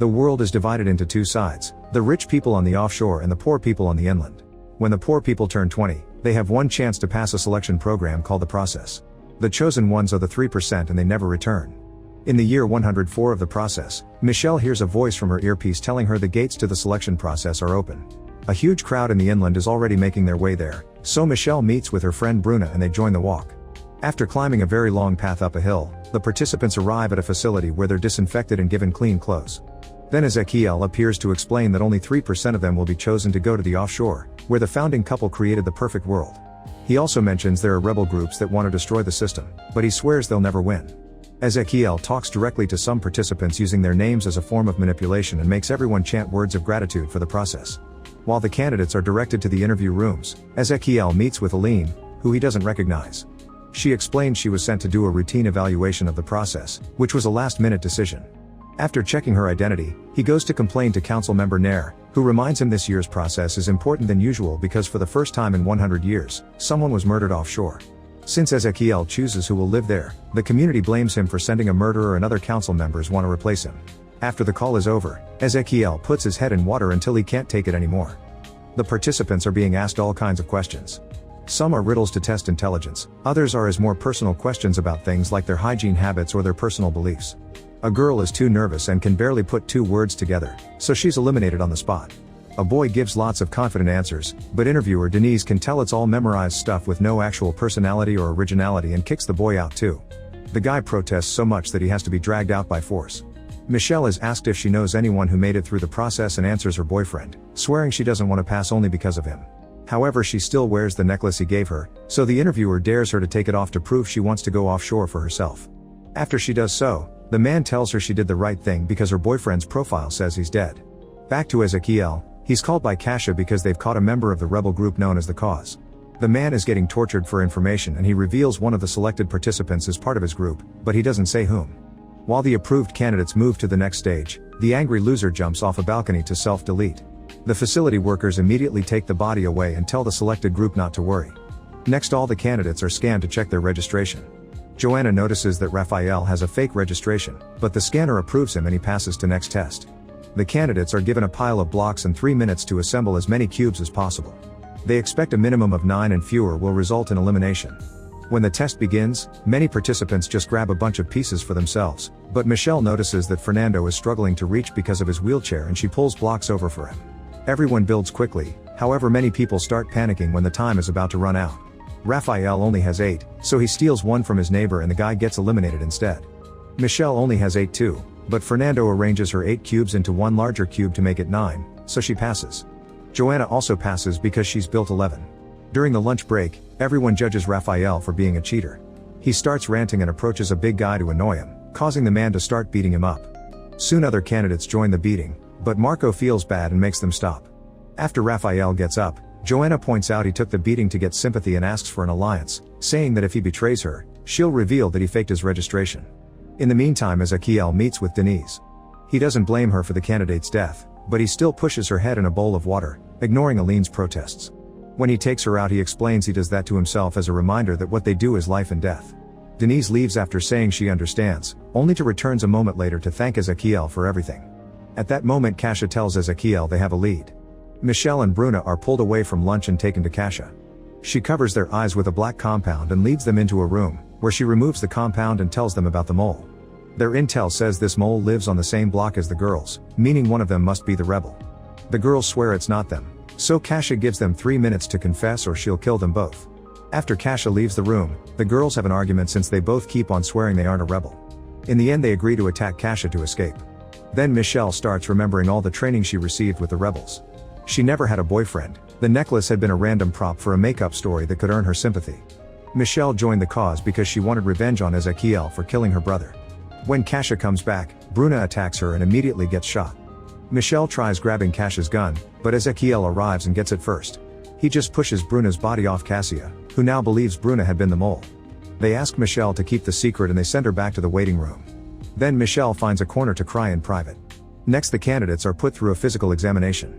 The world is divided into two sides, the rich people on the offshore and the poor people on the inland. When the poor people turn 20, they have one chance to pass a selection program called the process. The chosen ones are the 3% and they never return. In the year 104 of the process, Michelle hears a voice from her earpiece telling her the gates to the selection process are open. A huge crowd in the inland is already making their way there, so Michelle meets with her friend Bruna and they join the walk. After climbing a very long path up a hill, the participants arrive at a facility where they're disinfected and given clean clothes. Then Ezekiel appears to explain that only 3% of them will be chosen to go to the offshore, where the founding couple created the perfect world. He also mentions there are rebel groups that want to destroy the system, but he swears they'll never win. Ezekiel talks directly to some participants using their names as a form of manipulation and makes everyone chant words of gratitude for the process. While the candidates are directed to the interview rooms, Ezekiel meets with Aline, who he doesn't recognize. She explained she was sent to do a routine evaluation of the process, which was a last-minute decision. After checking her identity, he goes to complain to council member Nair, who reminds him this year's process is important than usual because for the first time in 100 years, someone was murdered offshore. Since Ezekiel chooses who will live there, the community blames him for sending a murderer and other council members want to replace him. After the call is over, Ezekiel puts his head in water until he can't take it anymore. The participants are being asked all kinds of questions. Some are riddles to test intelligence, others are as more personal questions about things like their hygiene habits or their personal beliefs. A girl is too nervous and can barely put two words together, so she's eliminated on the spot. A boy gives lots of confident answers, but interviewer Denise can tell it's all memorized stuff with no actual personality or originality and kicks the boy out too. The guy protests so much that he has to be dragged out by force. Michelle is asked if she knows anyone who made it through the process and answers her boyfriend, swearing she doesn't want to pass only because of him. However, she still wears the necklace he gave her, so the interviewer dares her to take it off to prove she wants to go offshore for herself. After she does so, the man tells her she did the right thing because her boyfriend's profile says he's dead. Back to Ezekiel, he's called by Kasha because they've caught a member of the rebel group known as the Cause. The man is getting tortured for information and he reveals one of the selected participants is part of his group, but he doesn't say whom. While the approved candidates move to the next stage, the angry loser jumps off a balcony to self-delete. The facility workers immediately take the body away and tell the selected group not to worry. Next, all the candidates are scanned to check their registration. Joanna notices that Raphael has a fake registration, but the scanner approves him and he passes to next test. The candidates are given a pile of blocks and 3 minutes to assemble as many cubes as possible. They expect a minimum of 9 and fewer will result in elimination. When the test begins, many participants just grab a bunch of pieces for themselves, but Michelle notices that Fernando is struggling to reach because of his wheelchair and she pulls blocks over for him. Everyone builds quickly, however many people start panicking when the time is about to run out. Raphael only has 8, so he steals one from his neighbor and the guy gets eliminated instead. Michelle only has 8 too, but Fernando arranges her 8 cubes into one larger cube to make it 9, so she passes. Joanna also passes because she's built 11. During the lunch break, everyone judges Raphael for being a cheater. He starts ranting and approaches a big guy to annoy him, causing the man to start beating him up. Soon other candidates join the beating, but Marco feels bad and makes them stop. After Raphael gets up, Joanna points out he took the beating to get sympathy and asks for an alliance, saying that if he betrays her, she'll reveal that he faked his registration. In the meantime, Ezekiel meets with Denise. He doesn't blame her for the candidate's death, but he still pushes her head in a bowl of water, ignoring Aline's protests. When he takes her out, he explains he does that to himself as a reminder that what they do is life and death. Denise leaves after saying she understands, only to returns a moment later to thank Ezekiel for everything. At that moment, Kasha tells Ezekiel they have a lead. Michelle and Bruna are pulled away from lunch and taken to Kasha. She covers their eyes with a black compound and leads them into a room, where she removes the compound and tells them about the mole. Their intel says this mole lives on the same block as the girls, meaning one of them must be the rebel. The girls swear it's not them, so Kasha gives them 3 minutes to confess or she'll kill them both. After Kasha leaves the room, the girls have an argument since they both keep on swearing they aren't a rebel. In the end, they agree to attack Kasha to escape. Then Michelle starts remembering all the training she received with the rebels. She never had a boyfriend, the necklace had been a random prop for a makeup story that could earn her sympathy. Michelle joined the cause because she wanted revenge on Ezekiel for killing her brother. When Kasha comes back, Bruna attacks her and immediately gets shot. Michelle tries grabbing Kasha's gun, but Ezekiel arrives and gets it first. He just pushes Bruna's body off Cassia, who now believes Bruna had been the mole. They ask Michelle to keep the secret and they send her back to the waiting room. Then Michelle finds a corner to cry in private. Next, the candidates are put through a physical examination.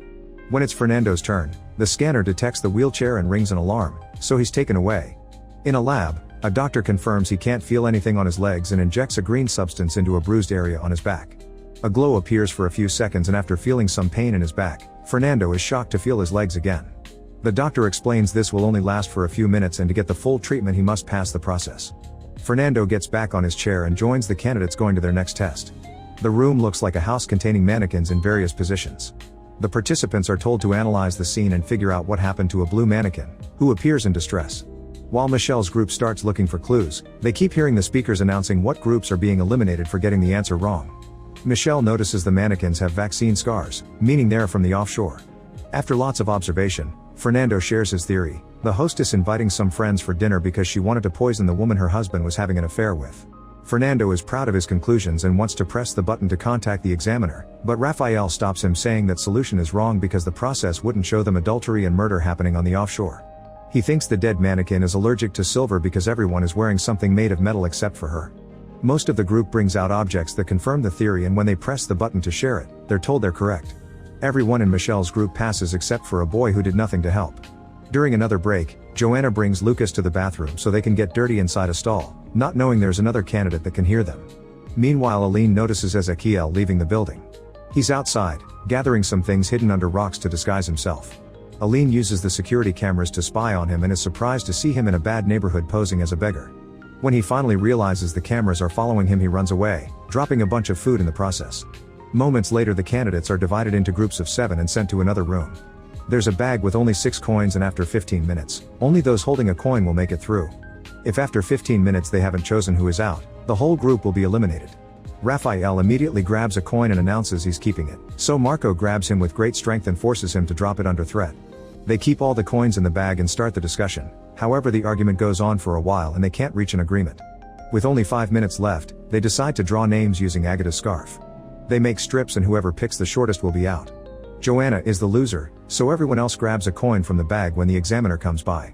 When it's Fernando's turn, the scanner detects the wheelchair and rings an alarm, so he's taken away. In a lab, a doctor confirms he can't feel anything on his legs and injects a green substance into a bruised area on his back. A glow appears for a few seconds, and after feeling some pain in his back, Fernando is shocked to feel his legs again. The doctor explains this will only last for a few minutes, and to get the full treatment he must pass the process. Fernando gets back on his chair and joins the candidates going to their next test. The room looks like a house containing mannequins in various positions. The participants are told to analyze the scene and figure out what happened to a blue mannequin, who appears in distress. While Michelle's group starts looking for clues, they keep hearing the speakers announcing what groups are being eliminated for getting the answer wrong. Michelle notices the mannequins have vaccine scars, meaning they're from the offshore. After lots of observation, Fernando shares his theory: the hostess inviting some friends for dinner because she wanted to poison the woman her husband was having an affair with. Fernando is proud of his conclusions and wants to press the button to contact the examiner, but Raphael stops him, saying that solution is wrong because the process wouldn't show them adultery and murder happening on the offshore. He thinks the dead mannequin is allergic to silver because everyone is wearing something made of metal except for her. Most of the group brings out objects that confirm the theory, and when they press the button to share it, they're told they're correct. Everyone in Michelle's group passes except for a boy who did nothing to help. During another break, Joanna brings Lucas to the bathroom so they can get dirty inside a stall, not knowing there's another candidate that can hear them. Meanwhile, Aline notices Ezequiel leaving the building. He's outside, gathering some things hidden under rocks to disguise himself. Aline uses the security cameras to spy on him and is surprised to see him in a bad neighborhood posing as a beggar. When he finally realizes the cameras are following him, he runs away, dropping a bunch of food in the process. Moments later, the candidates are divided into groups of 7 and sent to another room. There's a bag with only 6 coins, and after 15 minutes, only those holding a coin will make it through. If after 15 minutes they haven't chosen who is out, the whole group will be eliminated. Raphael immediately grabs a coin and announces he's keeping it, so Marco grabs him with great strength and forces him to drop it under threat. They keep all the coins in the bag and start the discussion. However, the argument goes on for a while and they can't reach an agreement. With only 5 minutes left, they decide to draw names using Agata's scarf. They make strips and whoever picks the shortest will be out. Joanna is the loser, so everyone else grabs a coin from the bag when the examiner comes by.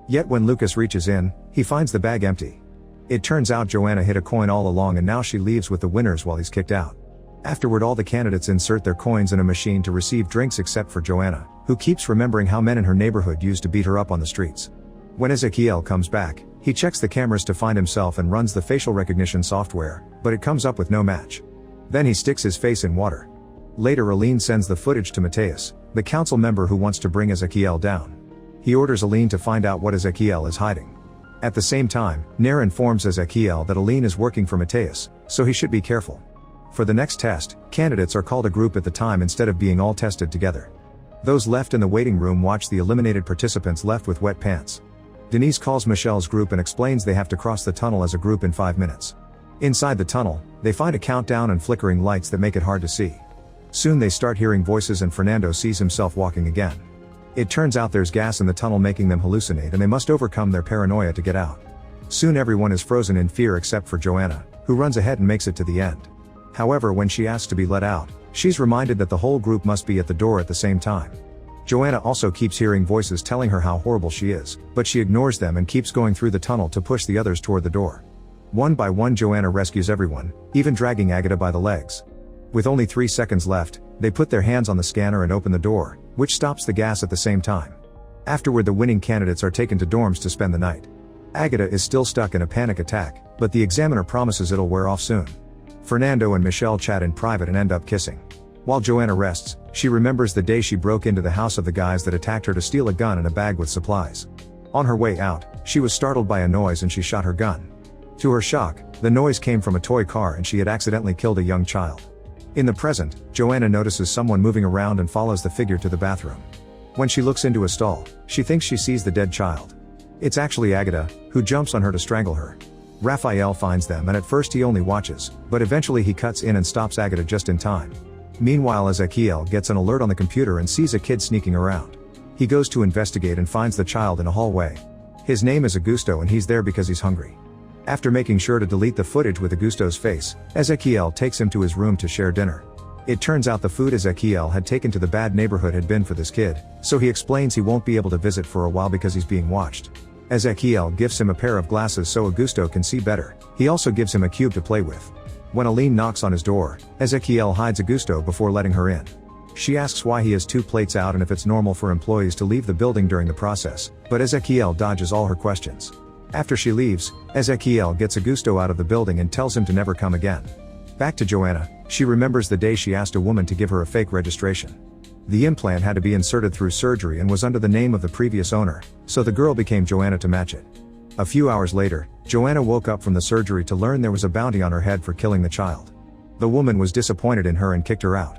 Yet when Lucas reaches in, he finds the bag empty. It turns out Joanna hid a coin all along, and now she leaves with the winners while he's kicked out. Afterward, all the candidates insert their coins in a machine to receive drinks except for Joanna, who keeps remembering how men in her neighborhood used to beat her up on the streets. When Ezequiel comes back, he checks the cameras to find himself and runs the facial recognition software, but it comes up with no match. Then he sticks his face in water. Later, Aline sends the footage to Mateus, the council member who wants to bring Ezequiel down. He orders Aline to find out what Ezequiel is hiding. At the same time, Nair informs Ezequiel that Aline is working for Mateus, so he should be careful. For the next test, candidates are called a group at the time instead of being all tested together. Those left in the waiting room watch the eliminated participants left with wet pants. Denise calls Michelle's group and explains they have to cross the tunnel as a group in 5 minutes. Inside the tunnel, they find a countdown and flickering lights that make it hard to see. Soon they start hearing voices and Fernando sees himself walking again. It turns out there's gas in the tunnel making them hallucinate, and they must overcome their paranoia to get out. Soon everyone is frozen in fear except for Joanna, who runs ahead and makes it to the end. However, when she asks to be let out, she's reminded that the whole group must be at the door at the same time. Joanna also keeps hearing voices telling her how horrible she is, but she ignores them and keeps going through the tunnel to push the others toward the door. One by one, Joanna rescues everyone, even dragging Agata by the legs. With only 3 seconds left, they put their hands on the scanner and open the door, which stops the gas at the same time. Afterward, the winning candidates are taken to dorms to spend the night. Agata is still stuck in a panic attack, but the examiner promises it'll wear off soon. Fernando and Michelle chat in private and end up kissing. While Joanna rests, she remembers the day she broke into the house of the guys that attacked her to steal a gun and a bag with supplies. On her way out, she was startled by a noise and she shot her gun. To her shock, the noise came from a toy car and she had accidentally killed a young child. In the present, Joanna notices someone moving around and follows the figure to the bathroom. When she looks into a stall, she thinks she sees the dead child. It's actually Agata, who jumps on her to strangle her. Raphael finds them and at first he only watches, but eventually he cuts in and stops Agata just in time. Meanwhile, Ezequiel gets an alert on the computer and sees a kid sneaking around. He goes to investigate and finds the child in a hallway. His name is Augusto and he's there because he's hungry. After making sure to delete the footage with Augusto's face, Ezequiel takes him to his room to share dinner. It turns out the food Ezequiel had taken to the bad neighborhood had been for this kid, so he explains he won't be able to visit for a while because he's being watched. Ezequiel gives him a pair of glasses so Augusto can see better. He also gives him a cube to play with. When Aline knocks on his door, Ezequiel hides Augusto before letting her in. She asks why he has 2 plates out and if it's normal for employees to leave the building during the process, but Ezequiel dodges all her questions. After she leaves, Ezequiel gets Augusto out of the building and tells him to never come again. Back to Joanna, She remembers the day she asked a woman to give her a fake registration. The implant had to be inserted through surgery and was under the name of the previous owner, so the girl became Joanna to match it. A few hours later, Joanna woke up from the surgery to learn there was a bounty on her head for killing the child. The woman was disappointed in her and kicked her out.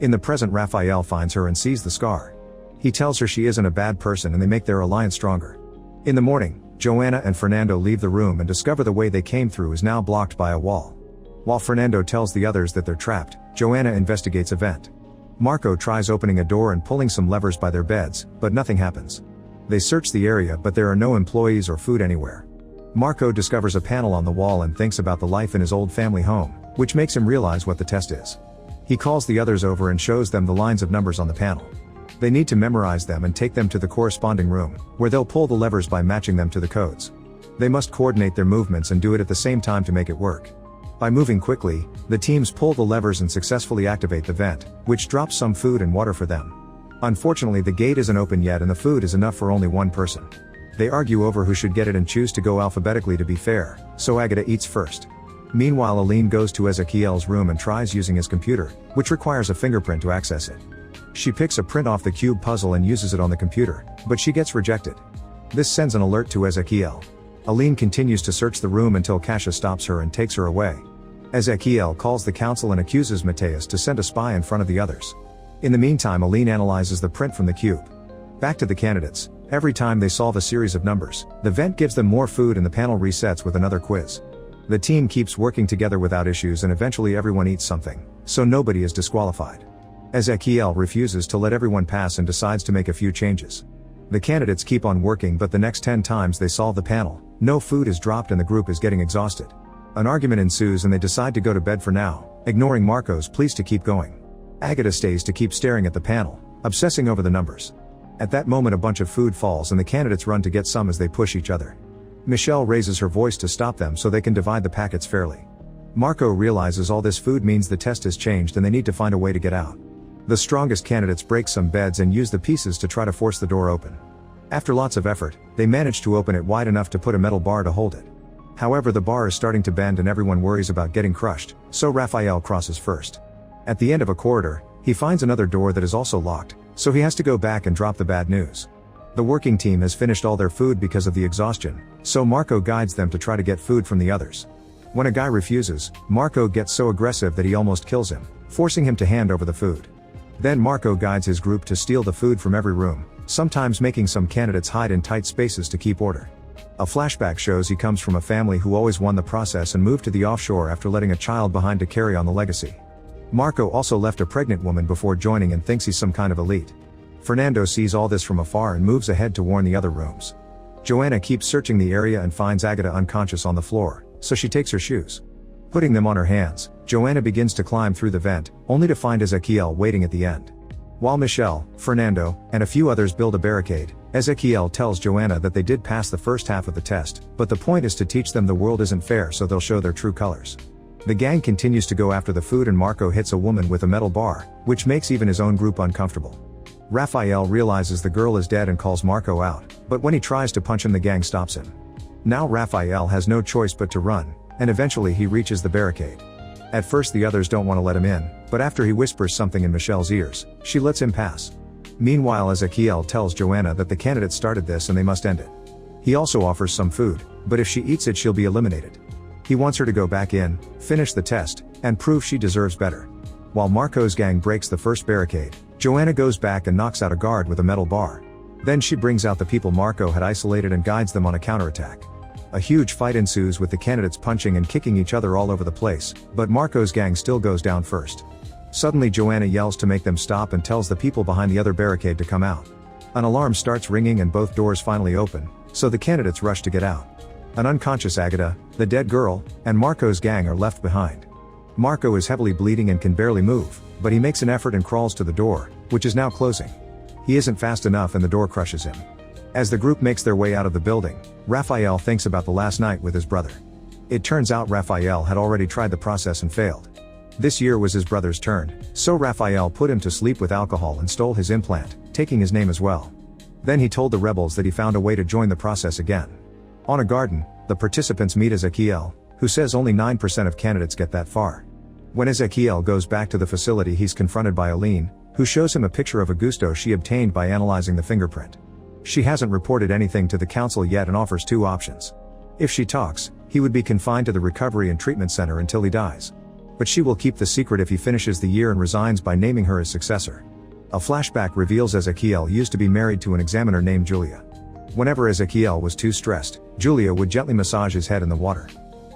In the present, Raphael finds her and sees the scar. He tells her she isn't a bad person and they make their alliance stronger. In the morning, Joanna and Fernando leave the room and discover the way they came through is now blocked by a wall. While Fernando tells the others that they're trapped, Joanna investigates a vent. Marco tries opening a door and pulling some levers by their beds, but nothing happens. They search the area but there are no employees or food anywhere. Marco discovers a panel on the wall and thinks about the life in his old family home, which makes him realize what the test is. He calls the others over and shows them the lines of numbers on the panel. They need to memorize them and take them to the corresponding room, where they'll pull the levers by matching them to the codes. They must coordinate their movements and do it at the same time to make it work. By moving quickly, the teams pull the levers and successfully activate the vent, which drops some food and water for them. Unfortunately, the gate isn't open yet and the food is enough for only one person. They argue over who should get it and choose to go alphabetically to be fair, so Agata eats first. Meanwhile, Aline goes to Ezequiel's room and tries using his computer, which requires a fingerprint to access it. She picks a print off the cube puzzle and uses it on the computer, but she gets rejected. This sends an alert to Ezequiel. Aline continues to search the room until Kasia stops her and takes her away. Ezequiel calls the council and accuses Mateus to send a spy in front of the others. In the meantime, Aline analyzes the print from the cube. Back to the candidates. Every time they solve a series of numbers, the vent gives them more food and the panel resets with another quiz. The team keeps working together without issues and eventually everyone eats something, so nobody is disqualified. Ezequiel refuses to let everyone pass and decides to make a few changes. The candidates keep on working but the next 10 times they solve the panel, no food is dropped and the group is getting exhausted. An argument ensues and they decide to go to bed for now, ignoring Marco's pleas to keep going. Agata stays to keep staring at the panel, obsessing over the numbers. At that moment a bunch of food falls and the candidates run to get some as they push each other. Michelle raises her voice to stop them so they can divide the packets fairly. Marco realizes all this food means the test has changed and they need to find a way to get out. The strongest candidates break some beds and use the pieces to try to force the door open. After lots of effort, they manage to open it wide enough to put a metal bar to hold it. However, the bar is starting to bend and everyone worries about getting crushed, so Raphael crosses first. At the end of a corridor, he finds another door that is also locked, so he has to go back and drop the bad news. The working team has finished all their food because of the exhaustion, so Marco guides them to try to get food from the others. When a guy refuses, Marco gets so aggressive that he almost kills him, forcing him to hand over the food. Then Marco guides his group to steal the food from every room, sometimes making some candidates hide in tight spaces to keep order. A flashback shows he comes from a family who always won the process and moved to the offshore after letting a child behind to carry on the legacy. Marco also left a pregnant woman before joining and thinks he's some kind of elite. Fernando sees all this from afar and moves ahead to warn the other rooms. Joanna keeps searching the area and finds Agata unconscious on the floor, so she takes her shoes. Putting them on her hands, Joanna begins to climb through the vent, only to find Ezequiel waiting at the end. While Michelle, Fernando, and a few others build a barricade, Ezequiel tells Joanna that they did pass the first half of the test, but the point is to teach them the world isn't fair so they'll show their true colors. The gang continues to go after the food and Marco hits a woman with a metal bar, which makes even his own group uncomfortable. Raphael realizes the girl is dead and calls Marco out, but when he tries to punch him the gang stops him. Now Raphael has no choice but to run, and eventually he reaches the barricade. At first the others don't want to let him in, but after he whispers something in Michelle's ears, she lets him pass. Meanwhile, Ezequiel tells Joanna that the candidates started this and they must end it. He also offers some food, but if she eats it she'll be eliminated. He wants her to go back in, finish the test, and prove she deserves better. While Marco's gang breaks the first barricade, Joanna goes back and knocks out a guard with a metal bar. Then she brings out the people Marco had isolated and guides them on a counterattack. A huge fight ensues with the candidates punching and kicking each other all over the place, but Marco's gang still goes down first. Suddenly Joanna yells to make them stop and tells the people behind the other barricade to come out. An alarm starts ringing and both doors finally open, so the candidates rush to get out. An unconscious Agata, the dead girl, and Marco's gang are left behind. Marco is heavily bleeding and can barely move, but he makes an effort and crawls to the door, which is now closing. He isn't fast enough and the door crushes him. As the group makes their way out of the building, Raphael thinks about the last night with his brother. It turns out Raphael had already tried the process and failed. This year was his brother's turn, so Raphael put him to sleep with alcohol and stole his implant, taking his name as well. Then he told the rebels that he found a way to join the process again. On a garden, the participants meet Ezequiel, who says only 9% of candidates get that far. When Ezequiel goes back to the facility, he's confronted by Aline, who shows him a picture of Augusto she obtained by analyzing the fingerprint. She hasn't reported anything to the council yet and offers two options. If she talks, he would be confined to the recovery and treatment center until he dies. But she will keep the secret if he finishes the year and resigns by naming her his successor. A flashback reveals Ezequiel used to be married to an examiner named Julia. Whenever Ezequiel was too stressed, Julia would gently massage his head in the water.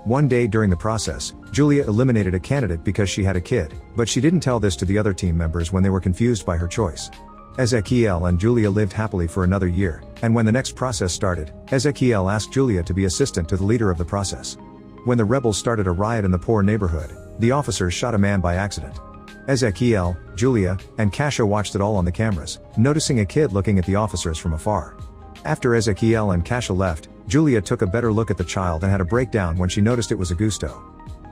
One day during the process, Julia eliminated a candidate because she had a kid, but she didn't tell this to the other team members when they were confused by her choice. Ezequiel and Julia lived happily for another year, and when the next process started, Ezequiel asked Julia to be assistant to the leader of the process. When the rebels started a riot in the poor neighborhood, the officers shot a man by accident. Ezequiel, Julia, and Kasia watched it all on the cameras, noticing a kid looking at the officers from afar. After Ezequiel and Kasia left, Julia took a better look at the child and had a breakdown when she noticed it was Augusto.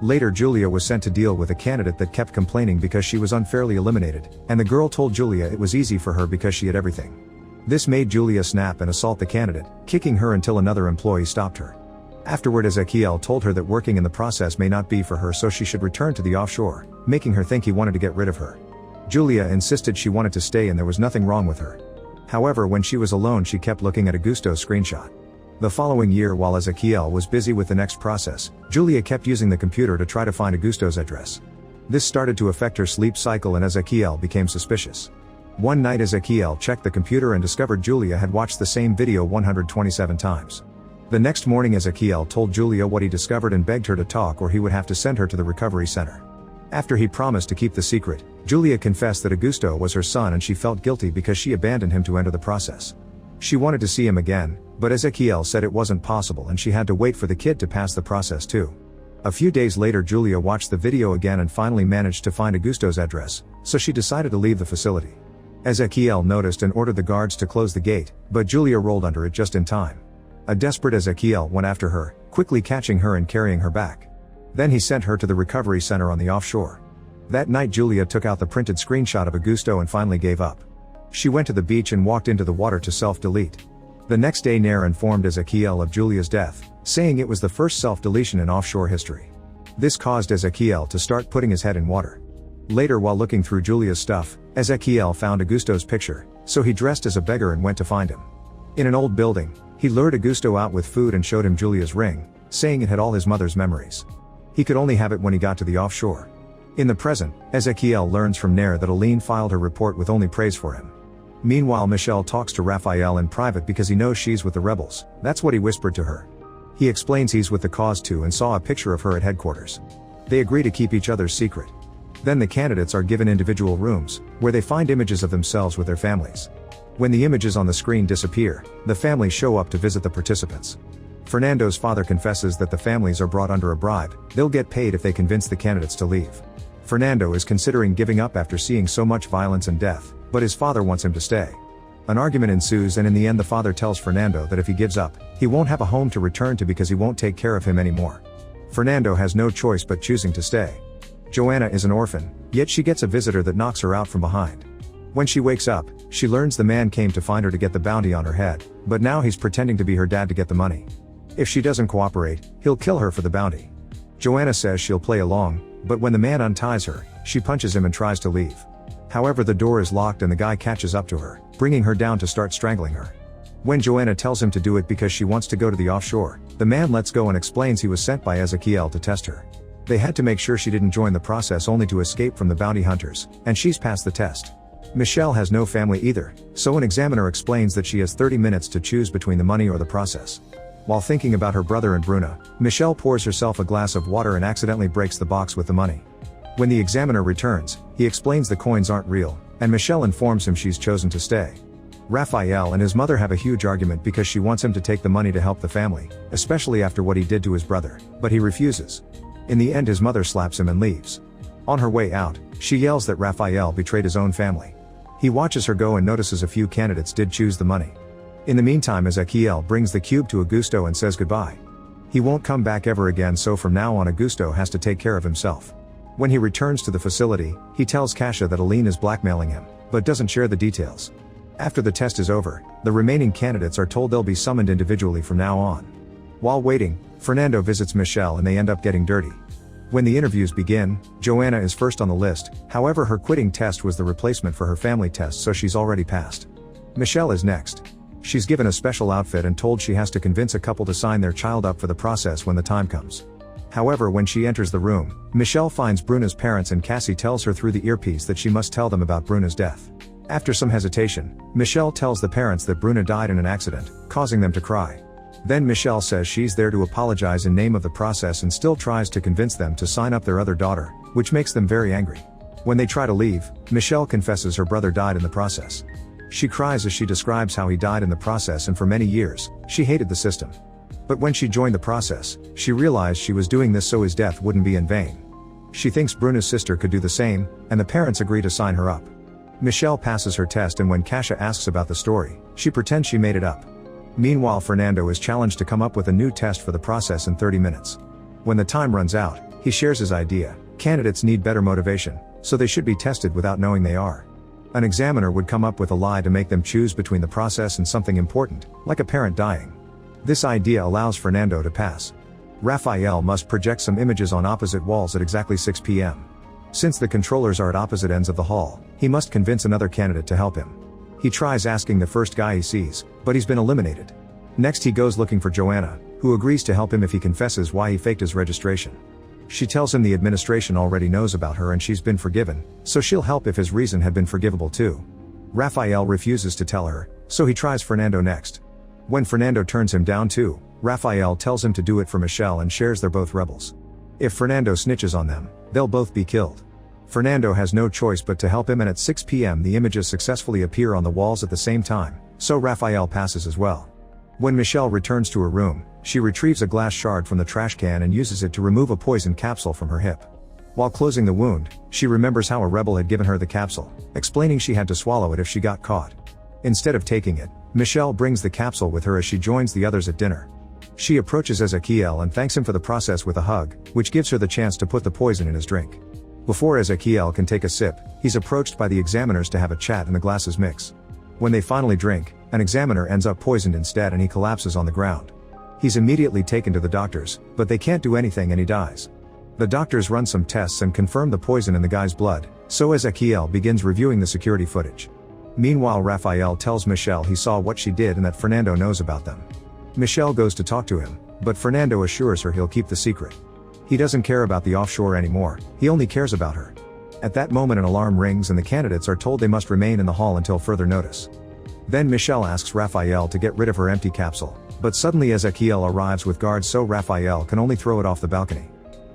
Later, Julia was sent to deal with a candidate that kept complaining because she was unfairly eliminated, and the girl told Julia it was easy for her because she had everything. This made Julia snap and assault the candidate, kicking her until another employee stopped her. Afterward, Ezequiel told her that working in the process may not be for her, so she should return to the offshore, making her think he wanted to get rid of her. Julia insisted she wanted to stay and there was nothing wrong with her. However, when she was alone, she kept looking at Augusto's screenshot. The following year, while Ezequiel was busy with the next process, Julia kept using the computer to try to find Augusto's address. This started to affect her sleep cycle and Ezequiel became suspicious. One night, Ezequiel checked the computer and discovered Julia had watched the same video 127 times. The next morning, Ezequiel told Julia what he discovered and begged her to talk or he would have to send her to the recovery center. After he promised to keep the secret, Julia confessed that Augusto was her son and she felt guilty because she abandoned him to enter the process. She wanted to see him again, but Ezequiel said it wasn't possible and she had to wait for the kid to pass the process too. A few days later, Julia watched the video again and finally managed to find Augusto's address, so she decided to leave the facility. Ezequiel noticed and ordered the guards to close the gate, but Julia rolled under it just in time. A desperate Ezequiel went after her, quickly catching her and carrying her back. Then he sent her to the recovery center on the offshore. That night, Julia took out the printed screenshot of Augusto and finally gave up. She went to the beach and walked into the water to self-delete. The next day, Nair informed Ezequiel of Julia's death, saying it was the first self-deletion in offshore history. This caused Ezequiel to start putting his head in water. Later, while looking through Julia's stuff, Ezequiel found Augusto's picture, so he dressed as a beggar and went to find him. In an old building, he lured Augusto out with food and showed him Julia's ring, saying it had all his mother's memories. He could only have it when he got to the offshore. In the present, Ezequiel learns from Nair that Aline filed her report with only praise for him. Meanwhile, Michel talks to Raphael in private because he knows she's with the rebels. That's what he whispered to her. He explains he's with the cause too and saw a picture of her at headquarters. They agree to keep each other's secret. Then the candidates are given individual rooms, where they find images of themselves with their families. When the images on the screen disappear, the families show up to visit the participants. Fernando's father confesses that the families are brought under a bribe. They'll get paid if they convince the candidates to leave. Fernando is considering giving up after seeing so much violence and death, but his father wants him to stay. An argument ensues and in the end the father tells Fernando that if he gives up, he won't have a home to return to because he won't take care of him anymore. Fernando has no choice but choosing to stay. Joanna is an orphan, yet she gets a visitor that knocks her out from behind. When she wakes up, she learns the man came to find her to get the bounty on her head, but now he's pretending to be her dad to get the money. If she doesn't cooperate, he'll kill her for the bounty. Joanna says she'll play along, but when the man unties her, she punches him and tries to leave. However, the door is locked and the guy catches up to her, bringing her down to start strangling her. When Joanna tells him to do it because she wants to go to the offshore, the man lets go and explains he was sent by Ezequiel to test her. They had to make sure she didn't join the process only to escape from the bounty hunters, and she's passed the test. Michelle has no family either, so an examiner explains that she has 30 minutes to choose between the money or the process. While thinking about her brother and Bruna, Michelle pours herself a glass of water and accidentally breaks the box with the money. When the examiner returns, he explains the coins aren't real, and Michelle informs him she's chosen to stay. Raphael and his mother have a huge argument because she wants him to take the money to help the family, especially after what he did to his brother, but he refuses. In the end, his mother slaps him and leaves. On her way out, she yells that Raphael betrayed his own family. He watches her go and notices a few candidates did choose the money. In the meantime, Ezequiel brings the cube to Augusto and says goodbye. He won't come back ever again, so from now on Augusto has to take care of himself. When he returns to the facility, he tells Kasia that Aline is blackmailing him, but doesn't share the details. After the test is over, the remaining candidates are told they'll be summoned individually from now on. While waiting, Fernando visits Michelle and they end up getting dirty. When the interviews begin, Joanna is first on the list, however her quitting test was the replacement for her family test, so she's already passed. Michelle is next. She's given a special outfit and told she has to convince a couple to sign their child up for the process when the time comes. However, when she enters the room, Michelle finds Bruna's parents and Cassie tells her through the earpiece that she must tell them about Bruna's death. After some hesitation, Michelle tells the parents that Bruna died in an accident, causing them to cry. Then Michelle says she's there to apologize in name of the process and still tries to convince them to sign up their other daughter, which makes them very angry. When they try to leave, Michelle confesses her brother died in the process. She cries as she describes how he died in the process, and for many years, she hated the system. But when she joined the process, she realized she was doing this so his death wouldn't be in vain. She thinks Bruna's sister could do the same, and the parents agree to sign her up. Michelle passes her test, and when Kasia asks about the story, she pretends she made it up. Meanwhile, Fernando is challenged to come up with a new test for the process in 30 minutes. When the time runs out, he shares his idea. Candidates need better motivation, so they should be tested without knowing they are. An examiner would come up with a lie to make them choose between the process and something important, like a parent dying. This idea allows Fernando to pass. Raphael must project some images on opposite walls at exactly 6 p.m. Since the controllers are at opposite ends of the hall, he must convince another candidate to help him. He tries asking the first guy he sees, but he's been eliminated. Next he goes looking for Joanna, who agrees to help him if he confesses why he faked his registration. She tells him the administration already knows about her and she's been forgiven, so she'll help if his reason had been forgivable too. Raphael refuses to tell her, so he tries Fernando next. When Fernando turns him down too, Raphael tells him to do it for Michelle and shares they're both rebels. If Fernando snitches on them, they'll both be killed. Fernando has no choice but to help him, and at 6 p.m. the images successfully appear on the walls at the same time, so Raphael passes as well. When Michelle returns to her room, she retrieves a glass shard from the trash can and uses it to remove a poison capsule from her hip. While closing the wound, she remembers how a rebel had given her the capsule, explaining she had to swallow it if she got caught. Instead of taking it, Michelle brings the capsule with her as she joins the others at dinner. She approaches Ezekiel and thanks him for the process with a hug, which gives her the chance to put the poison in his drink. Before Ezekiel can take a sip, he's approached by the examiners to have a chat and the glasses mix. When they finally drink, an examiner ends up poisoned instead and he collapses on the ground. He's immediately taken to the doctors, but they can't do anything and he dies. The doctors run some tests and confirm the poison in the guy's blood, so Ezekiel begins reviewing the security footage. Meanwhile, Raphael tells Michelle he saw what she did and that Fernando knows about them. Michelle goes to talk to him, but Fernando assures her he'll keep the secret. He doesn't care about the offshore anymore, he only cares about her. At that moment an alarm rings and the candidates are told they must remain in the hall until further notice. Then Michelle asks Raphael to get rid of her empty capsule, but suddenly Ezekiel arrives with guards, so Raphael can only throw it off the balcony.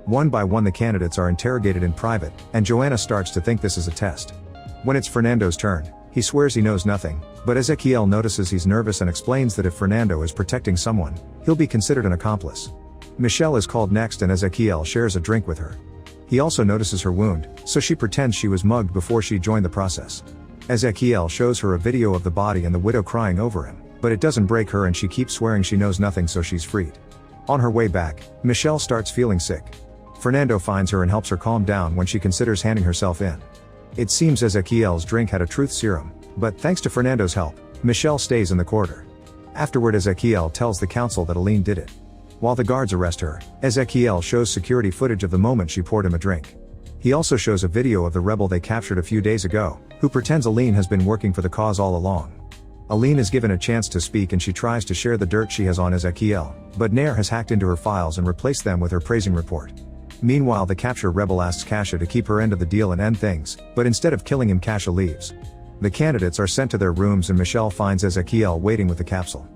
One by one the candidates are interrogated in private, and Joanna starts to think this is a test. When it's Fernando's turn, he swears he knows nothing, but Ezekiel notices he's nervous and explains that if Fernando is protecting someone, he'll be considered an accomplice. Michelle is called next and Ezekiel shares a drink with her. He also notices her wound, so she pretends she was mugged before she joined the process. Ezekiel shows her a video of the body and the widow crying over him, but it doesn't break her and she keeps swearing she knows nothing, so she's freed. On her way back, Michelle starts feeling sick. Fernando finds her and helps her calm down when she considers handing herself in. It seems Ezekiel's drink had a truth serum, but thanks to Fernando's help, Michelle stays in the corridor. Afterward, Ezekiel tells the council that Aline did it. While the guards arrest her, Ezekiel shows security footage of the moment she poured him a drink. He also shows a video of the rebel they captured a few days ago, who pretends Aline has been working for the cause all along. Aline is given a chance to speak and she tries to share the dirt she has on Ezekiel, but Nair has hacked into her files and replaced them with her praising report. Meanwhile, the captured rebel asks Kasia to keep her end of the deal and end things, but instead of killing him, Kasia leaves. The candidates are sent to their rooms and Michelle finds Ezekiel waiting with the capsule.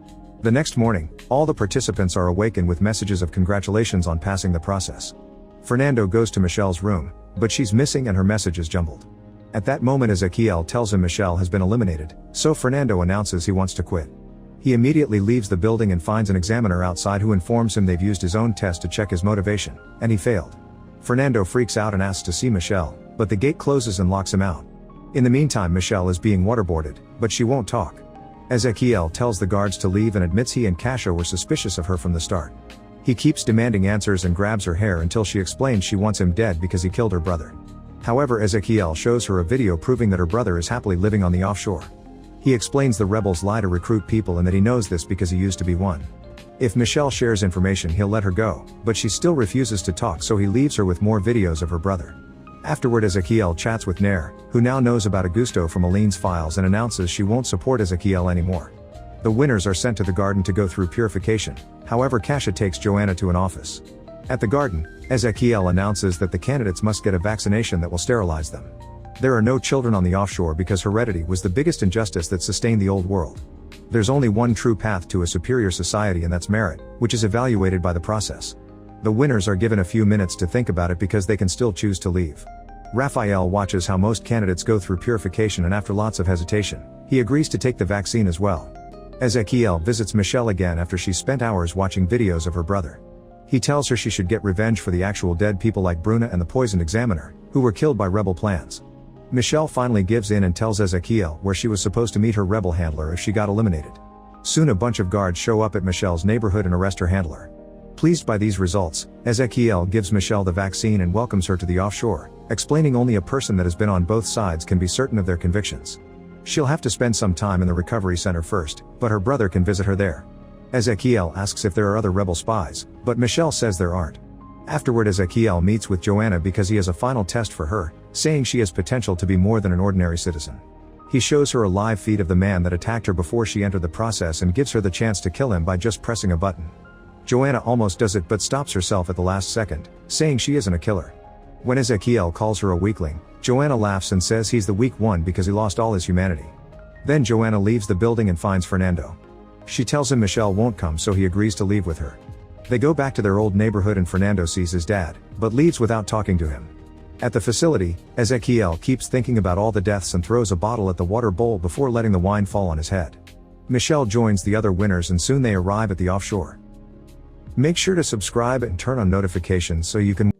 The next morning, all the participants are awakened with messages of congratulations on passing the process. Fernando goes to Michelle's room, but she's missing and her message is jumbled. At that moment, Ezekiel tells him Michelle has been eliminated, so Fernando announces he wants to quit. He immediately leaves the building and finds an examiner outside who informs him they've used his own test to check his motivation, and he failed. Fernando freaks out and asks to see Michelle, but the gate closes and locks him out. In the meantime, Michelle is being waterboarded, but she won't talk. Ezekiel tells the guards to leave and admits he and Kasia were suspicious of her from the start. He keeps demanding answers and grabs her hair until she explains she wants him dead because he killed her brother. However, Ezekiel shows her a video proving that her brother is happily living on the offshore. He explains the rebels lie to recruit people and that he knows this because he used to be one. If Michelle shares information he'll let her go, but she still refuses to talk, so he leaves her with more videos of her brother. Afterward, Ezekiel chats with Nair, who now knows about Augusto from Aline's files, and announces she won't support Ezekiel anymore. The winners are sent to the garden to go through purification. However, Kasha takes Joanna to an office. At the garden, Ezekiel announces that the candidates must get a vaccination that will sterilize them. There are no children on the offshore because heredity was the biggest injustice that sustained the old world. There's only one true path to a superior society, and that's merit, which is evaluated by the process. The winners are given a few minutes to think about it because they can still choose to leave. Raphael watches how most candidates go through purification, and after lots of hesitation, he agrees to take the vaccine as well. Ezekiel visits Michelle again after she spent hours watching videos of her brother. He tells her she should get revenge for the actual dead people like Bruna and the poisoned examiner, who were killed by rebel plans. Michelle finally gives in and tells Ezekiel where she was supposed to meet her rebel handler if she got eliminated. Soon a bunch of guards show up at Michelle's neighborhood and arrest her handler. Pleased by these results, Ezekiel gives Michelle the vaccine and welcomes her to the offshore, explaining only a person that has been on both sides can be certain of their convictions. She'll have to spend some time in the recovery center first, but her brother can visit her there. Ezekiel asks if there are other rebel spies, but Michelle says there aren't. Afterward, Ezekiel meets with Joanna because he has a final test for her, saying she has potential to be more than an ordinary citizen. He shows her a live feed of the man that attacked her before she entered the process and gives her the chance to kill him by just pressing a button. Joanna almost does it but stops herself at the last second, saying she isn't a killer. When Ezekiel calls her a weakling, Joanna laughs and says he's the weak one because he lost all his humanity. Then Joanna leaves the building and finds Fernando. She tells him Michelle won't come, so he agrees to leave with her. They go back to their old neighborhood and Fernando sees his dad, but leaves without talking to him. At the facility, Ezekiel keeps thinking about all the deaths and throws a bottle at the water bowl before letting the wine fall on his head. Michelle joins the other winners and soon they arrive at the offshore. Make sure to subscribe and turn on notifications so you can